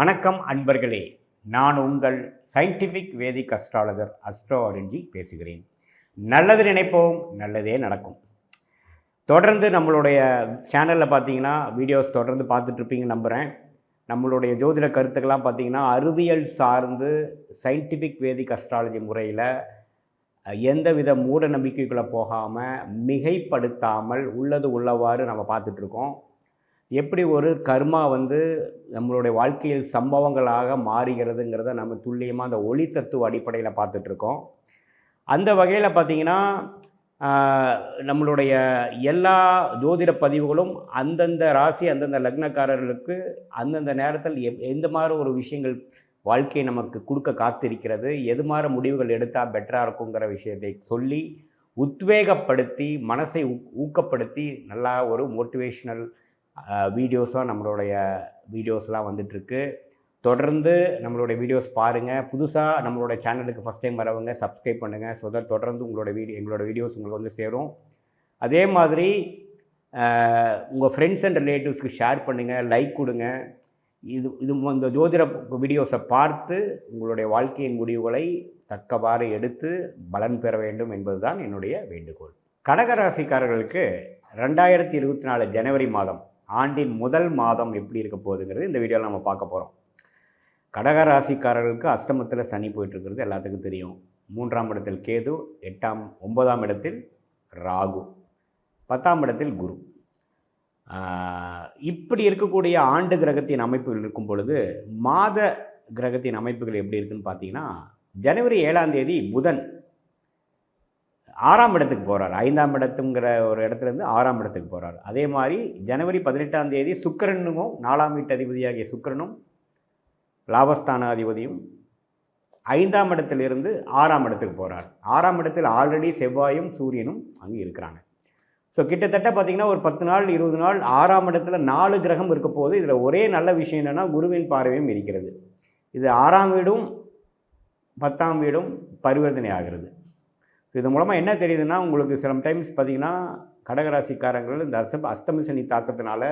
வணக்கம் அன்பர்களே. நான் உங்கள் சயின்டிஃபிக் வேதிக் அஸ்ட்ராலஜர் அஸ்ட்ரோ ஆரஞ்சி பேசுகிறேன். நல்லது நினைப்போம், நல்லதே நடக்கும். தொடர்ந்து நம்மளுடைய சேனலில் பார்த்தீங்கன்னா வீடியோஸ் தொடர்ந்து பார்த்துட்ருப்பீங்க நம்புகிறேன். நம்மளுடைய ஜோதிட கருத்துக்கள்லாம் பார்த்தீங்கன்னா அறிவியல் சார்ந்து சயின்டிஃபிக் வேதிக் அஸ்ட்ராலஜி முறையில் எந்தவித மூட நம்பிக்கைக்குள்ளே போகாமல் மிகைப்படுத்தாமல் உள்ளது உள்ளவாறு நம்ம பார்த்துட்ருக்கோம். எப்படி ஒரு கர்மா நம்மளுடைய வாழ்க்கையில் சம்பவங்களாக மாறுகிறதுங்கிறத நம்ம துல்லியமாக அந்த ஒளி தத்துவ அடிப்படையில் பார்த்துட்ருக்கோம். அந்த வகையில் பார்த்திங்கன்னா நம்மளுடைய எல்லா ஜோதிட பதிவுகளும் அந்தந்த ராசி அந்தந்த லக்னக்காரர்களுக்கு அந்தந்த நேரத்தில் எந்த மாதிரி ஒரு விஷயங்கள் வாழ்க்கையை நமக்கு கொடுக்க காத்திருக்கிறது, எது மாதிரி முடிவுகள் எடுத்தால் பெட்டராக இருக்குங்கிற விஷயத்தை சொல்லி உத்வேகப்படுத்தி மனசை ஊக்கப்படுத்தி நல்லா ஒரு மோட்டிவேஷ்னல் வீடியோஸாக நம்மளுடைய வீடியோஸ்லாம் வந்துட்டுருக்கு. தொடர்ந்து நம்மளுடைய வீடியோஸ் பாருங்கள். புதுசாக நம்மளுடைய சேனலுக்கு ஃபஸ்ட் டைம் வரவங்க சப்ஸ்கிரைப் பண்ணுங்கள். ஸோ தட் தொடர்ந்து எங்களோட வீடியோஸ் உங்களுக்கு சேரும். அதே மாதிரி உங்கள் ஃப்ரெண்ட்ஸ் அண்ட் ரிலேட்டிவ்ஸ்க்கு ஷேர் பண்ணுங்கள், லைக் கொடுங்க. இந்த ஜோதிட வீடியோஸை பார்த்து உங்களுடைய வாழ்க்கையின் முடிவுகளை தக்கவாறு எடுத்து பலன் பெற வேண்டும் என்பது தான் என்னுடைய வேண்டுகோள். கடகராசிக்காரர்களுக்கு 2024 ஜனவரி மாதம் ஆண்டின் முதல் மாதம் எப்படி இருக்க போகுதுங்கிறது இந்த வீடியோவில் நம்ம பார்க்க போகிறோம். கடகராசிக்காரர்களுக்கு அஷ்டமத்தில் சனி போயிட்டுருக்கிறது எல்லாத்துக்கும் தெரியும். 3ஆம் இடத்தில் கேது, 9ஆம் இடத்தில் ராகு, 10ஆம் இடத்தில் குரு. இப்படி இருக்கக்கூடிய ஆண்டு கிரகத்தின் அமைப்புகள் இருக்கும் பொழுது மாத கிரகத்தின் அமைப்புகள் எப்படி இருக்குன்னு பார்த்தீங்கன்னா, ஜனவரி 7ஆம் தேதி புதன் 6ஆம் இடத்துக்கு போகிறார். 5ஆம் இடத்துங்கிற ஒரு இடத்துலேருந்து 6ஆம் இடத்துக்கு போகிறார். அதே மாதிரி ஜனவரி 18ஆம் தேதி சுக்கிரனும் 4ஆம் வீட்டு அதிபதியாகிய சுக்கிரனும் லாபஸ்தான அதிபதியும் 5ஆம் இடத்திலிருந்து 6ஆம் இடத்துக்கு போகிறார். 6ஆம் இடத்தில் ஆல்ரெடி செவ்வாயும் சூரியனும் அங்கே இருக்கிறாங்க. ஸோ கிட்டத்தட்ட பார்த்திங்கன்னா ஒரு 10 நாள் 20 நாள் 6ஆம் இடத்துல 4 கிரகம் இருக்க போது. இதில் ஒரே நல்ல விஷயம் என்னென்னா குருவின் பார்வையும் இருக்கிறது. இது 6ஆம் வீடும் 10ஆம் வீடும் பரிவர்த்தனை ஆகிறது. இது மூலமாக என்ன தெரியுதுன்னா, உங்களுக்கு சில டைம்ஸ் பார்த்திங்கன்னா கடகராசிக்காரங்கள் இந்த அஷ்டம சனி தாக்கத்தினால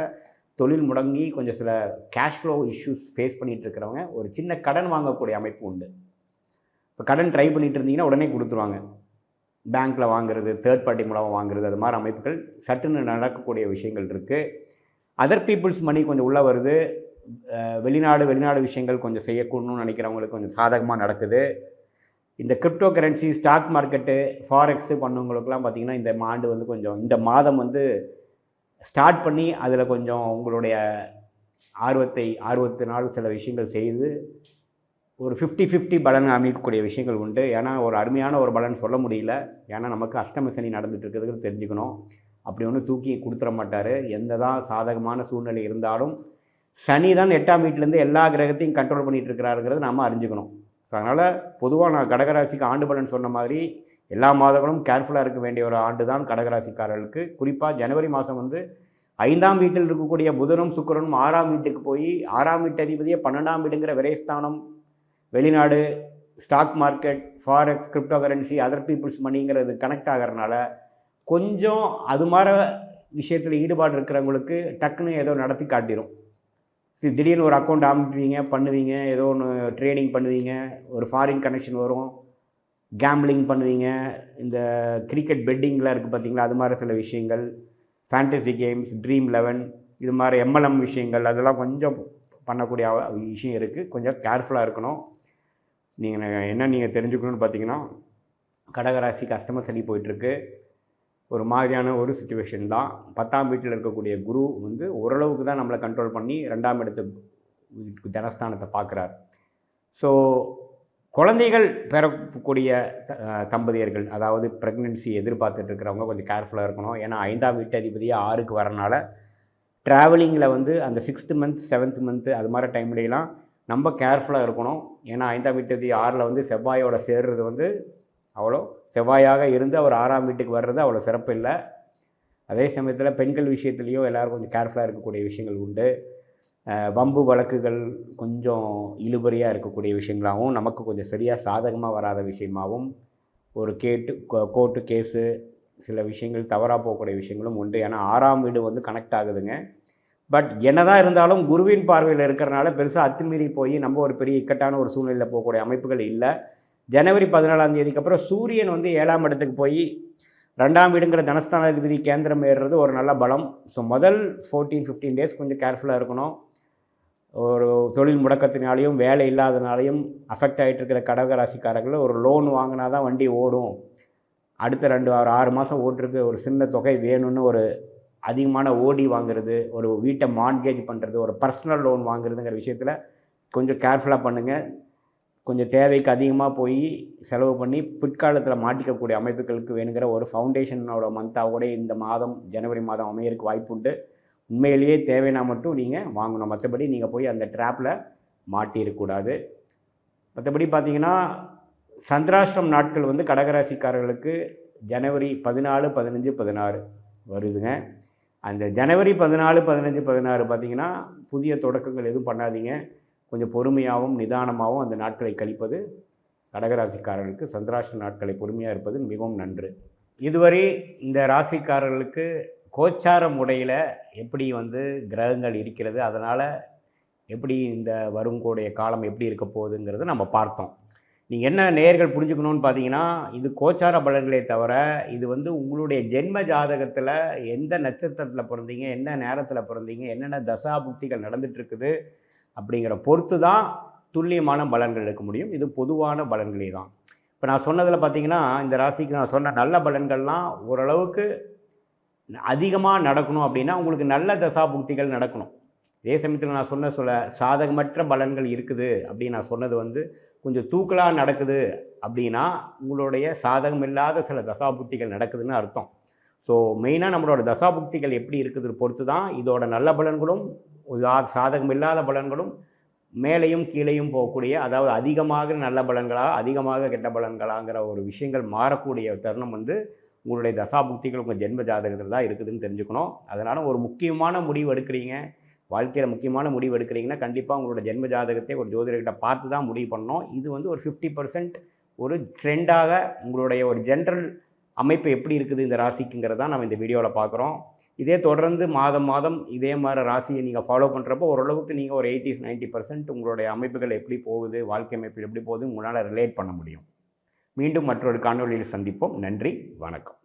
தொழில் முடங்கி கொஞ்சம் சில கேஷ் ஃப்ளோ இஷ்யூஸ் ஃபேஸ் பண்ணிகிட்டு இருக்கிறவங்க ஒரு சின்ன கடன் வாங்கக்கூடிய அமைப்பு உண்டு. இப்போ கடன் ட்ரை பண்ணிகிட்டு இருந்தீங்கன்னா உடனே கொடுத்துருவாங்க. பேங்க்கில் வாங்குறது, தேர்ட் பார்ட்டி மூலமாக வாங்குறது, அது மாதிரி அமைப்புகள் சட்டுன்னு நடக்கக்கூடிய விஷயங்கள் இருக்குது. அதர் பீப்புள்ஸ் மணி கொஞ்சம் உள்ளே வருது. வெளிநாடு விஷயங்கள் கொஞ்சம் செய்யக்கூடணும்னு நினைக்கிறவங்களுக்கு கொஞ்சம் சாதகமாக நடக்குது. இந்த கிரிப்டோ கரன்சி, ஸ்டாக் மார்க்கெட்டு, ஃபாரெக்ஸு பண்ணவங்களுக்குலாம் பார்த்திங்கன்னா இந்த ஆண்டு கொஞ்சம் இந்த மாதம் ஸ்டார்ட் பண்ணி அதில் கொஞ்சம் உங்களுடைய ஆர்வத்தினால் சில விஷயங்கள் செய்து ஒரு 50-50 பலன் அமைக்கக்கூடிய விஷயங்கள் உண்டு. ஏன்னா ஒரு அருமையான ஒரு பலன் சொல்ல முடியல. ஏன்னா நமக்கு அஷ்டம சனி நடந்துட்டு இருக்கிறதுக்கு தெரிஞ்சுக்கணும். அப்படி ஒன்று தூக்கி கொடுத்துட மாட்டார். எந்த தான் சாதகமான சூழ்நிலை இருந்தாலும் சனி தான் 8ஆம் வீட்டிலேருந்து எல்லா கிரகத்தையும் கண்ட்ரோல் பண்ணிகிட்டு இருக்கிறாருங்கிறது நாம் அறிஞ்சுக்கணும். ஸோ அதனால் பொதுவாக நான் கடகராசிக்கு ஆண்டு பலன் சொன்ன மாதிரி எல்லா மாதங்களும் கேர்ஃபுல்லாக இருக்க வேண்டிய ஒரு ஆண்டு தான் கடகராசிக்காரர்களுக்கு. குறிப்பாக ஜனவரி மாதம் 5ஆம் வீட்டில் இருக்கக்கூடிய புதனும் சுக்கிரனும் 6ஆம் வீட்டுக்கு போய் 6ஆம் வீட்டு அதிபதியை 12ஆம் வீடுங்கிற விரைஸ்தானம், வெளிநாடு, stock market, forex, crypto currency, other peoples மணிங்கிறது கனெக்ட் ஆகிறதுனால கொஞ்சம் அது மாதிரி விஷயத்தில் ஈடுபாடு இருக்கிறவங்களுக்கு டக்குன்னு ஏதோ நடத்தி காட்டிடும். திடீர்னு ஒரு அக்கௌண்ட் ஆரம்பிப்பீங்க, பண்ணுவீங்க, ஏதோ ஒன்று ட்ரேடிங் பண்ணுவீங்க, ஒரு ஃபாரின் கனெக்ஷன் வரும், கேம்பிளிங் பண்ணுவீங்க, இந்த கிரிக்கெட் பெட்டிங்லாம் இருக்குது பார்த்திங்களா, அது மாதிரி சில விஷயங்கள், ஃபேண்டசி கேம்ஸ், ட்ரீம் 11 இது மாதிரி MLM விஷயங்கள் அதெல்லாம் கொஞ்சம் பண்ணக்கூடிய விஷயம் இருக்குது. கொஞ்சம் கேர்ஃபுல்லாக இருக்கணும். நீங்கள் தெரிஞ்சுக்கணுன்னு பார்த்தீங்கன்னா, கடகராசிக்கு அஷ்டம சனி போயிட்டுருக்கு. ஒரு மாதிரியான ஒரு சிச்சுவேஷன் தான். 10ஆம் வீட்டில் இருக்கக்கூடிய குரு ஓரளவுக்கு தான் நம்மளை கண்ட்ரோல் பண்ணி 2ஆம் இடத்து தனஸ்தானத்தை பார்க்குறார். ஸோ குழந்தைகள் பெறக்கூடிய தம்பதியர்கள், அதாவது ப்ரெக்னென்சி எதிர்பார்த்துட்டு இருக்கிறவங்க கொஞ்சம் கேர்ஃபுல்லாக இருக்கணும். ஏன்னா 5ஆம் வீட்டு அதிபதியாக 6க்கு வரனால ட்ராவலிங்கில் அந்த 6th மந்த் 7th மந்த்து அது மாதிரி டைம்லாம் நம்ம கேர்ஃபுல்லாக இருக்கணும். ஏன்னா 5ஆம் வீட்டு அதிபதி 6ல் செவ்வாயோட சேர்றது அவ்வளோ செவ்வாயாக இருந்து அவர் 6ஆம் வீட்டுக்கு வர்றது அவ்வளோ சிறப்பு இல்லை. அதே சமயத்தில் பெண்கள் விஷயத்துலேயும் எல்லோரும் கொஞ்சம் கேர்ஃபுல்லாக இருக்கக்கூடிய விஷயங்கள் உண்டு. வம்பு வழக்குகள் கொஞ்சம் இழுபறியாக இருக்கக்கூடிய விஷயங்களாகவும், நமக்கு கொஞ்சம் சரியாக சாதகமாக வராத விஷயமாகவும், ஒரு கோர்ட்டு கேஸு சில விஷயங்கள் தவறாக போகக்கூடிய விஷயங்களும் உண்டு. ஏன்னா 6ஆம் வீடு கனெக்ட் ஆகுதுங்க. பட் என்னதான் இருந்தாலும் குருவின் பார்வையில் இருக்கிறனால பெருசாக அத்துமீறி போய் நம்ம ஒரு பெரிய இக்கட்டான ஒரு சூழ்நிலையில் போகக்கூடிய அமைப்புகள் இல்லை. ஜனவரி 14ஆம் தேதிக்கு அப்புறம் சூரியன் வந்து 7ஆம் இடத்துக்கு போய் 2ஆம் வீடுங்கிற தனஸ்தானாதிபதி கேந்திரம் ஏறுறது ஒரு நல்ல பலம். ஸோ முதல் 14-15 டேஸ் கொஞ்சம் கேர்ஃபுல்லாக இருக்கணும். ஒரு தொழில் முடக்கத்தினாலையும் வேலை இல்லாதனாலையும் அஃபெக்ட் ஆகிட்டு இருக்கிற கடக ராசிக்காரர்கள் ஒரு லோன் வாங்கினா தான் வண்டி ஓடும், அடுத்த 6 மாதம் ஓட்டுருக்கு ஒரு சின்ன தொகை வேணும்னு ஒரு அதிகமான ஓடி வாங்குறது, ஒரு வீட்டை மார்ட்கேஜ் பண்ணுறது, ஒரு பர்சனல் லோன் வாங்குறதுங்கிற விஷயத்தில் கொஞ்சம் கேர்ஃபுல்லாக பண்ணுங்கள். கொஞ்சம் தேவைக்கு அதிகமாக போய் செலவு பண்ணி பிற்காலத்தில் மாட்டிக்கக்கூடிய அமைப்புகளுக்கு வேணுங்கிற ஒரு ஃபவுண்டேஷனோட மந்த்தாவோட இந்த மாதம் ஜனவரி மாதம் அமையறதுக்கு வாய்ப்பு உண்டு. உண்மையிலேயே தேவைன்னா மட்டும் நீங்கள் வாங்கணும், மற்றபடி நீங்கள் போய் அந்த ட்ராப்பில் மாட்டியிருக்கக்கூடாது. மற்றபடி பார்த்தீங்கன்னா சந்திராஷ்டிரம் நாட்கள் வந்து கடகராசிக்காரர்களுக்கு ஜனவரி 14, 15, 16 வருதுங்க. அந்த ஜனவரி 14, 15, 16 பார்த்திங்கன்னா புதிய தொடக்கங்கள் எதுவும் பண்ணாதீங்க. கொஞ்சம் பொறுமையாகவும் நிதானமாகவும் அந்த நாட்களை கழிப்பது கடகராசிக்காரர்களுக்கு சந்திராஷ்டிர நாட்களை பொறுமையாக இருப்பது மிகவும் நன்று. இதுவரை இந்த ராசிக்காரர்களுக்கு கோச்சார முறையில் எப்படி வந்து கிரகங்கள் இருக்கிறது, அதனால் எப்படி இந்த வருங்கூடிய காலம் எப்படி இருக்க போகுதுங்கிறத நம்ம பார்த்தோம். நீங்கள் என்ன நேயர்கள் புரிஞ்சுக்கணுன்னு பார்த்தீங்கன்னா, இது கோச்சார பலன்களே தவிர இது வந்து உங்களுடைய ஜென்ம ஜாதகத்தில் எந்த நட்சத்திரத்தில் பிறந்தீங்க, என்ன நேரத்தில் பிறந்தீங்க, என்னென்ன தசா புக்திகள் நடந்துகிட்ருக்குது அப்படிங்கிற பொறுத்து தான் துல்லியமான பலன்கள் எடுக்க முடியும். இது பொதுவான பலன்களே தான். இப்போ நான் சொன்னதில் பார்த்தீங்கன்னா, இந்த ராசிக்கு நான் சொன்ன நல்ல பலன்கள்லாம் ஓரளவுக்கு அதிகமாக நடக்கணும் அப்படின்னா உங்களுக்கு நல்ல தசாபுக்திகள் நடக்கணும். அதே சமயத்தில் நான் சொன்ன சாதகமற்ற பலன்கள் இருக்குது அப்படின்னு நான் சொன்னது வந்து கொஞ்சம் தூக்கலாக நடக்குது அப்படின்னா உங்களுடைய சாதகம் இல்லாத சில தசாபுக்திகள் நடக்குதுன்னு அர்த்தம். ஸோ மெயினாக நம்மளோட தசாபுக்திகள் எப்படி இருக்குதுன்னு பொறுத்து தான் இதோட நல்ல பலன்களும் சாதகம் இல்லாத பலன்களும் மேலேயும் கீழேயும் போகக்கூடிய, அதாவது அதிகமாக நல்ல பலன்களா அதிகமாக கெட்ட பலன்களாங்கிற ஒரு விஷயங்கள் மாறக்கூடிய தருணம் வந்து உங்களுடைய தசாபுக்திகள் உங்கள் ஜென்ம ஜாதகத்தில் தான் இருக்குதுன்னு தெரிஞ்சுக்கணும். அதனால் ஒரு முக்கியமான முடிவு எடுக்கிறீங்க, வாழ்க்கையில் முக்கியமான முடிவு எடுக்கிறீங்கன்னா கண்டிப்பாக உங்களோட ஜென்ம ஜாதகத்தை ஒரு ஜோதிடர்கிட்ட பார்த்து தான் முடிவு பண்ணணும். இது வந்து ஒரு 50% ஒரு ட்ரெண்டாக உங்களுடைய ஒரு ஜென்ரல் அமைப்பு எப்படி இருக்குது இந்த ராசிக்குங்கிறதான் நம்ம இந்த வீடியோவில் பார்க்குறோம். இதே தொடர்ந்து மாதம் மாதம் இதே மாதிரி ராசியை நீங்கள் ஃபாலோ பண்ணுறப்போ ஓரளவுக்கு நீங்கள் ஒரு 80-90% உங்களுடைய அமைப்புகள் எப்படி போகுது, வாழ்க்கை அமைப்பு எப்படி போகுது உங்களால் ரிலேட் பண்ண முடியும். மீண்டும் மற்றொரு காணொளியில் சந்திப்போம். நன்றி, வணக்கம்.